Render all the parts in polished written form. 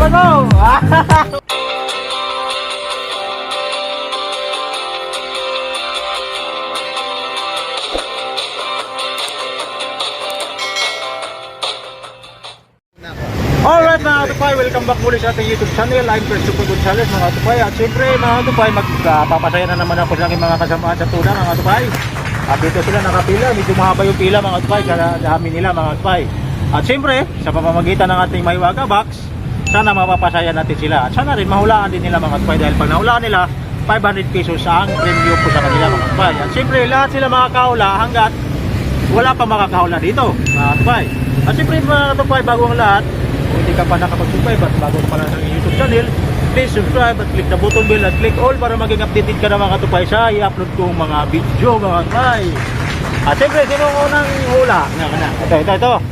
go! Alright mga katupay, welcome back muli sa ating YouTube channel. I'm First Super Good Challenge mga katupay. At syempre mga katupay, magpapasaya na naman ako sa aking mga kasamaan sa tuna mga katupay. At dito sila nakapila, medyo mahaba yung pila mga katupay, sa dami nila mga katupay. At syempre, sa pamamagitan ng ating Mahiwaga Box, sana mapapasaya natin sila. At sana rin mahulaan din nila mga katupay, dahil pag nahulaan nila, 500 pesos ang premyo po sa kanila mga katupay. At syempre, lahat sila makakahula hanggat wala pa makakahula dito mga katupay. At syempre mga katupay, bago ang lahat, kung hindi ka pa nakapag-subscribe at bago ka pa lang sa YouTube channel, please subscribe at click the button bell at click all para maging updated ka na mga katupay sa i-upload kong mga video mga katupay. At siyempre, sino ang unang hula? Ito.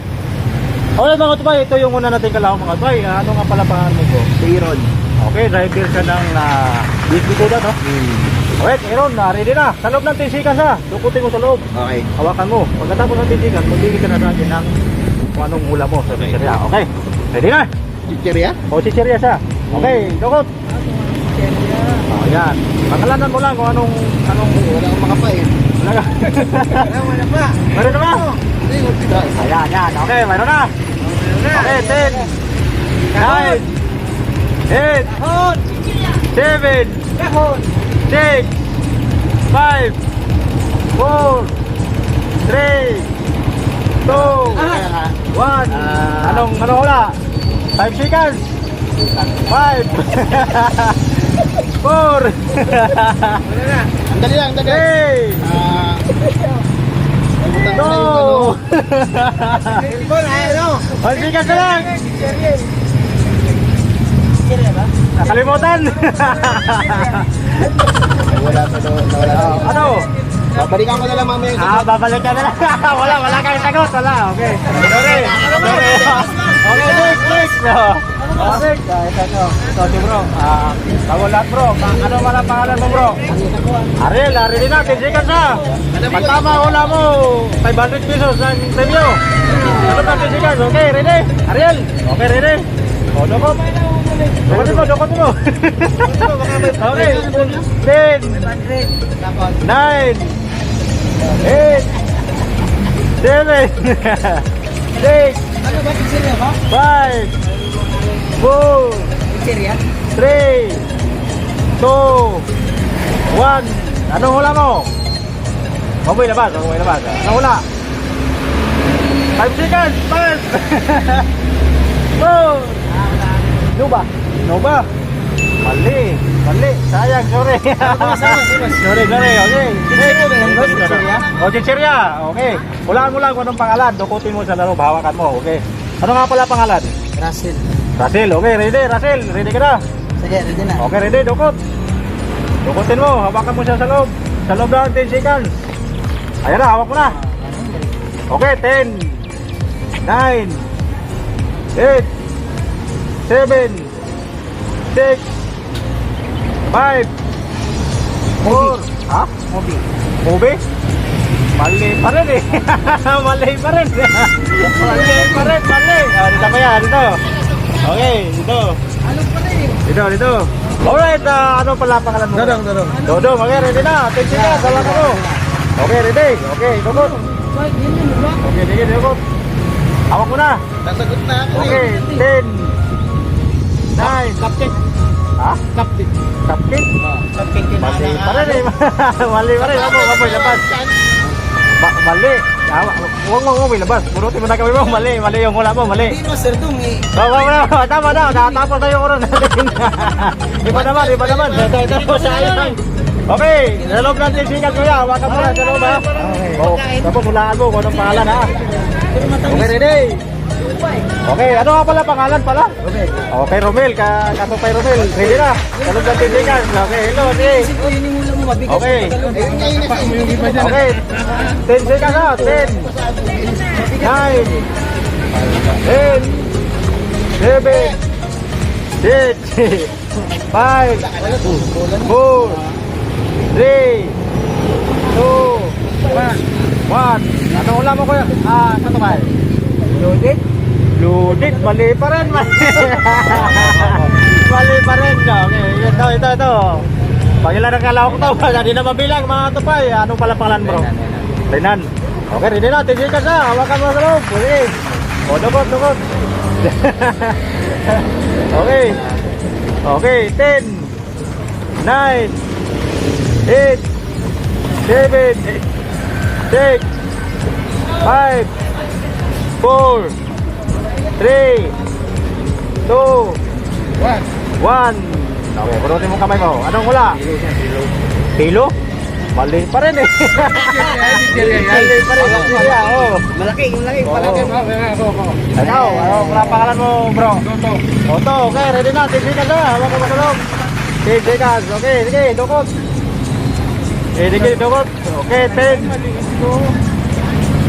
Alright mga katupay, ito yung una natin kalawang mga katupay. Ano nga pala pangalan mo ko? Si Iron. Okay, driver ka ng BSB Toda, no? Alright, Aaron, ready na. Sa loob ng tinsikan sa. Dukutin mo sa loob. Okay. Hawakan mo. Pagkatapos ng tinsikan, magbigay ka na sa akin ng kung anong hula mo sa tinsikan. Okay. Ready na? Chicheria? O, chicheria siya. Okay, dukot. O, yan. Pangalanan mo lang kung anong... Wala akong makapay. Wala ka. Wala pa. Meron na ba? Hindi, wala. Ayan, yan. Okay, meron na. Okay, 10, 9, 8, 7, 6, 5, 4, 3, 2, 1. Anong hula? 5 seconds. 5 4 Ang dali lang, ang dali. 3 2 1 seconds na lang. Nakalimutan. Wala pa daw, nawala. Ano? Babalikan ko na lang mamaya. Babalik ka na lang. Wala kang sagot. Wala, okay. Sorry. Okay, next. Okay, guys, ito si bro. Bago lahat bro. Ano man ang pangalan mo bro? Ariel, ready na. 10 seconds na. Pag tama hula mo, 500 pesos ang premyo. Ano na 10 seconds? Okay, ready? Ariel, okay, ready? O, dokot. Dokot mo. Okay, 10 9 8 7 6 5 4 3 2 1. Anong hula mo? Maboy labas. Anong hula? 5 seconds. 5 4 Nova. Mali. Sayang, sorry. Sorry. Okay. O, chicheria. Okay. Hulaan mo lang kung anong pangalan. Dukutin mo sa laro. Hawakan mo. Okay. Ano nga pala pangalan? Russell. Russell. Okay, ready. Russell, ready ka na? Sige, ready na. Okay, ready. Dukutin mo. Hawakan mo siya sa loob. Sa loob na 10 seconds. Ayan na, hawak mo na. Okay, 10 9 8 7 6 5 4. Ha? Movie? Mali pa rin eh. Mali pa rin. Dito pa yan, dito. Okay, dito. Ano pa rin? Dito. Alright, ano pala pangalan mo? Dodong. Okay, ready na. 10 seconds, hawakan mo. Okay, ready. Okay, dukot. Okay, sige, dukot. Hawak mo na. Nasagot na ako eh. Okay, 10 9 Cupcake. Ha? Cupcake. Cupcake? Cupcake din. Mali pa rin eh. Mali pa rin. Maboy, labas. Mali. Huwag mo labas. Burutin mo na kami mo. Mali yung hula mo. Mali. Hindi naman sir dong eh. Tama na. Natapos na yung oras natin. Iba naman. Ito, sayang. Okay. Sa loob ng tinsikan kuya. Hawakan mo na sa loob ha. Tapos hulaan mo kung anong pangalan ha. Okay, ready? Okay, ano nga pala pangalan pala? Romel. Okay, Romel, katupay Romel. Ready na? Talog ng tindigan. Okay, hello, okay. Yun yung ulam mo, mabigat. Okay. Ayun nga yun eh. Okay, 10 seconds na. 10 9 8 7 6 5 4 3 2 1. Ano ulam mo kuya? Katupay. Judith? Loaded, mali pa rin. Mali pa rin. Okay, ito. Pangilan ng kalawak to. Hindi na mabilang mga tupay. Anong pala pangalan bro? Renan. Okay, ready na. Tigil ka sa. Hawakan mo sa loob. Okay. O, dukot. Okay. Okay, 10, 9, 8, 7, 6, 5, 4, 3, 2, 1. Okay, punutin mo kamay mo. Anong hula? Pilo? Mali pa rin eh. Mali pa rin. Oh. Malaki. Palaki. Ikaw, ano pangalan mo bro? Toto. Okay, ready na. Tigil na. Hawak mo sa loob. Tigil ka. Okay, sige, dukot. Tigil, dukot. Okay, 10.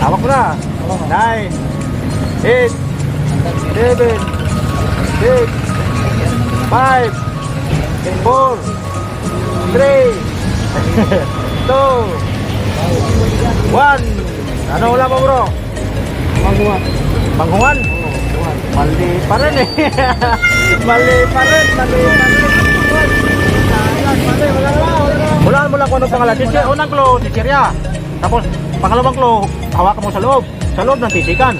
Hawak mo na. 9, 8, 7, 6, 5, 4, 3, 2, 1. Ano ulam mo bro? Manghuan? Mali pa rin eh. Mali pa rin. Hulaan mo lang kung anong pangalan. Unang klo, chichirya. Tapos, pangalawang klo, hawakan mo sa loob. Sa loob ng tisikan.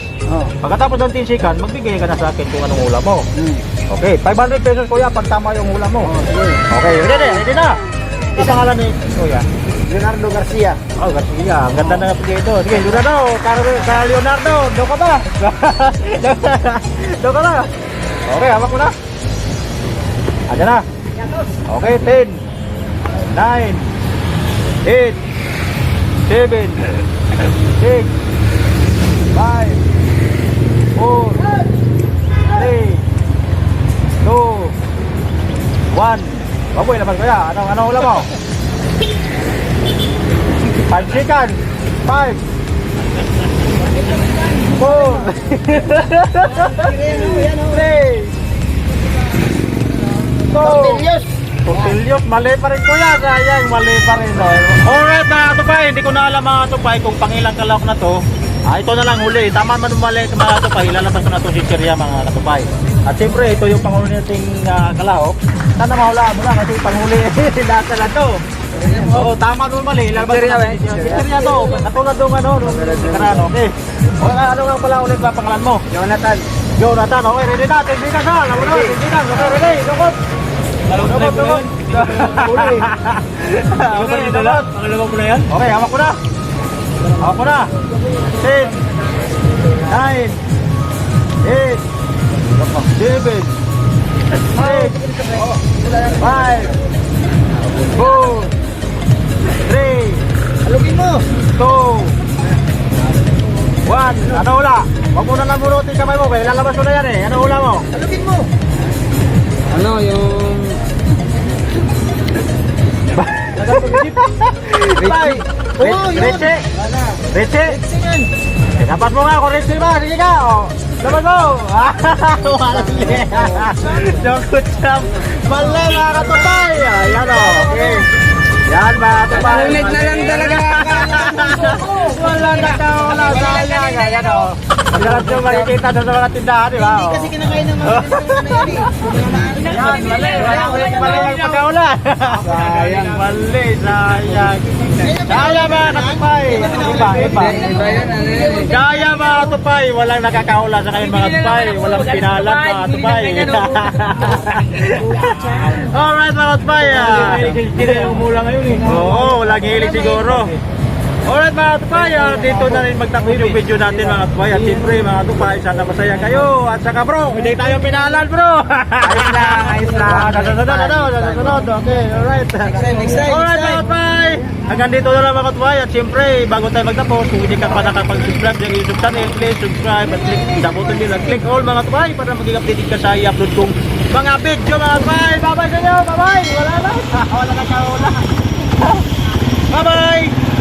Pagkatapos ng tisikan, magbigay ka na sa akin kung anong ulam mo. Okay, 500 pesos kuya pag tama yung ulam mo. Okay, ready na. Isang pangalan ni kuya. Leonardo Garcia. Oh, Garcia. Ang ganda na nga ito. Sige, Leonardo. Ka Leonardo. Doon ka ba? Doon ka na. Okay, hawak mo na. Ayan na. Okay, 10, 9, 8, 7, 6, 5, 4, 3, 2, 1. Baboy naman kuya. Ano ulam mo? 5 seconds. 5, 4, 3, 2, Tortillos, mali pa rin kuya. Sayang, mali pa rin. Alright mga tupay, hindi ko na alam mga tupay kung pangilang kalawak na to. Ito na lang huli. Tama man mali mga tupay. Ilalabas ko na ito si Chiria mga tupay. At siyempre, ito yung panghuli nating kalawak. Sana mahulaan mo lang kasi panghuli. Lahat na to. Oo, tama nun mali. Ilalabas ko na si Chiria to. Katulad nung karano. Okay. Ano nga pala ulit ba pangalan mo? Jonathan. Okay, ready na. Hindi ka sa. Okay, ready. Lukot. Lukot. Uli. Pangalawang ko na yan? Okay, hawak ko na. 10, 9, 8, 7, 6, 5, 4, 3, Alugin mo. 2, 1. Ano hula? Huwag mo na lang munutin kamay mo. Kaya lalabas ko na yan eh. Ano hula mo? Alugin mo. Ano yung... Reche. Dapat mo nga kung Reche ba? Sige ka. Dapat mo. Mali. Joke jam. Mali mga katupay. Ayan o. Okay. Yan mga katupay. Ulit na lang talaga. Wala nakawala. Sayang. Ayan o. Sarap yung makikita sa mga tindahan. Di ba? Hindi kasi kinakain ng mga Yan, mali. Mali ang pagkaulan. Sayang, mali. Sayang. Kaya mga katupay. Iba. Kaya mga katupay. Walang nakakaula sa kayong mga katupay. Walang pinalan mga katupay. Alright mga katupay. Hindi na umula ngayon eh. Oo, walang hilig siguro. Alright mga katupay, dito na rin magtapos yung video natin mga katupay. At siyempre mga katupay, sana masaya kayo. At saka bro, hindi tayo pinalan bro. Ayos lang. Sunod. Okay, alright. Next time. Alright mga katupay, hanggang dito na lang mga katupay. At siyempre, bago tayo magtapos, kung hindi ka pa nakapag-subscribe sa YouTube channel, please subscribe at click the button din at click all mga katupay para maging updated ka sa i-upload kong mga video mga katupay. Bye bye sa inyo, bye bye. Wala na kaula. Bye bye.